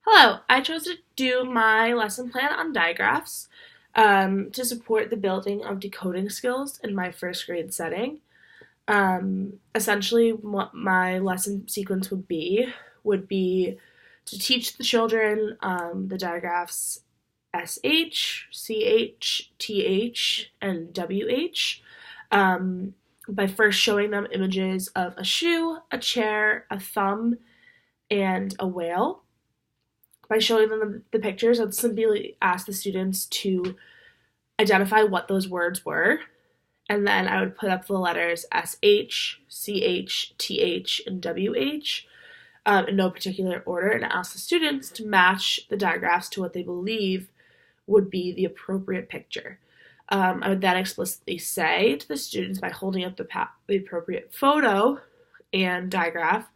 Hello, I chose to do my lesson plan on digraphs to support the building of decoding skills in my first grade setting. Essentially, what my lesson sequence would be to teach the children the digraphs SH, CH, TH, and WH by first showing them images of a shoe, a chair, a thumb, and a whale. By showing them the pictures, I'd simply ask the students to identify what those words were, and then I would put up the letters SH, CH, TH, and WH in no particular order, and ask the students to match the digraphs to what they believe would be the appropriate picture. I would then explicitly say to the students by holding up the appropriate photo and digraph,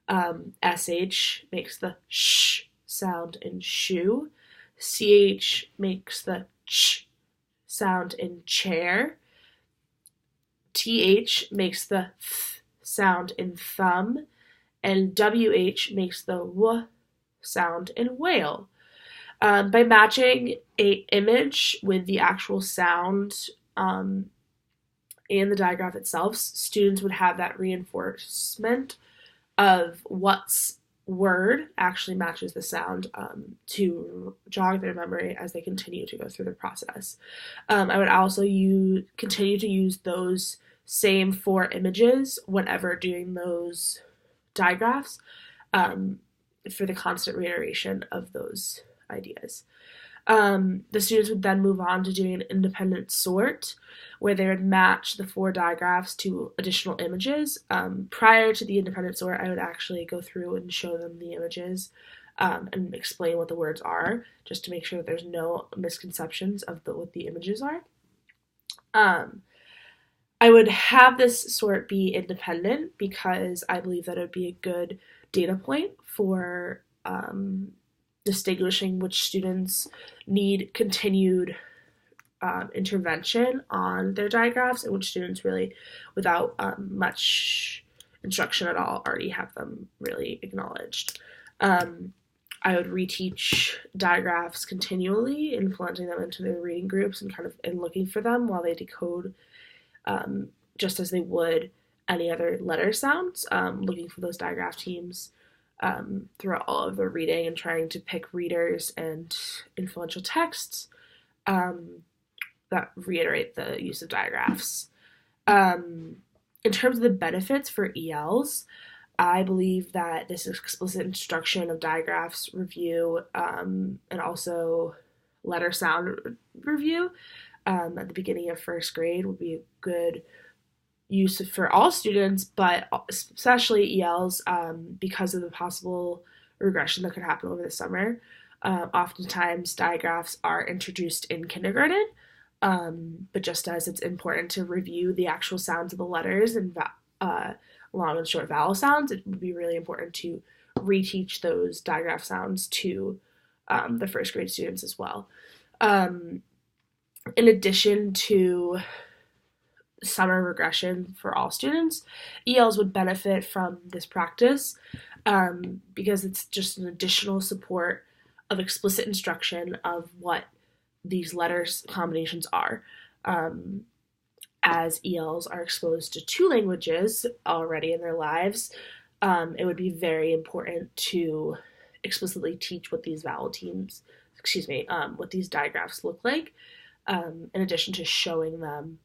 SH makes the sh sound in shoe, CH makes the ch sound in chair, TH makes the th sound in thumb, and WH makes the w sound in whale. By matching a image with the actual sound and the digraph itself, students would have that reinforcement of what's word actually matches the sound to jog their memory as they continue to go through the process. I would also continue to use those same four images whenever doing those digraphs for the constant reiteration of those ideas. The students would then move on to doing an independent sort where they would match the four digraphs to additional images. Prior to the independent sort, I would actually go through and show them the images and explain what the words are, just to make sure that there's no misconceptions of what the images are. I would have this sort be independent because I believe that it would be a good data point for distinguishing which students need continued intervention on their digraphs and which students really, without much instruction at all, already have them really acknowledged. I would reteach digraphs continually, implementing them into their reading groups and looking for them while they decode, just as they would any other letter sounds, looking for those digraph teams throughout all of their reading and trying to pick readers and influential texts that reiterate the use of digraphs. In terms of the benefits for ELs, I believe that this explicit instruction of digraphs review and also letter sound review at the beginning of first grade would be a good use for all students, but especially ELs because of the possible regression that could happen over the summer. Oftentimes, digraphs are introduced in kindergarten, but just as it's important to review the actual sounds of the letters and long and short vowel sounds, it would be really important to reteach those digraph sounds to the first grade students as well. In addition to summer regression for all students, ELs would benefit from this practice because it's just an additional support of explicit instruction of what these letters combinations are. As ELs are exposed to two languages already in their lives, it would be very important to explicitly teach what these what these digraphs look like, in addition to showing them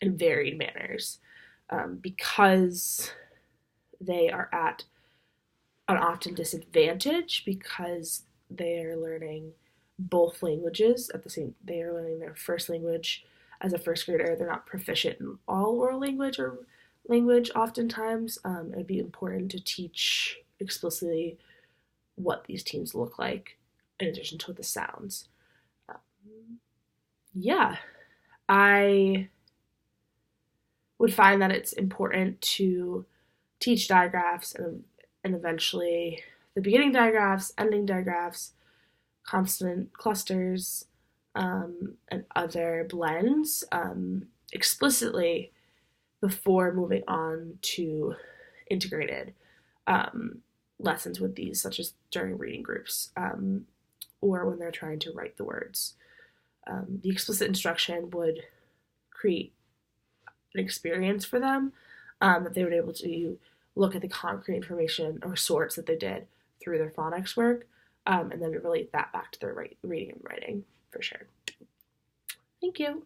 in varied manners, because they are at an often disadvantage because they are learning both languages they are learning their first language as a first grader. They're not proficient in all oral language oftentimes. It would be important to teach explicitly what these teams look like in addition to the sounds. I would find that it's important to teach digraphs and eventually the beginning digraphs, ending digraphs, consonant clusters, and other blends explicitly before moving on to integrated. lessons with these, such as during reading groups, or when they're trying to write the words. The explicit instruction would create an experience for them, that they would be able to look at the concrete information or sorts that they did through their phonics work, and then relate that back to their reading and writing, for sure. Thank you.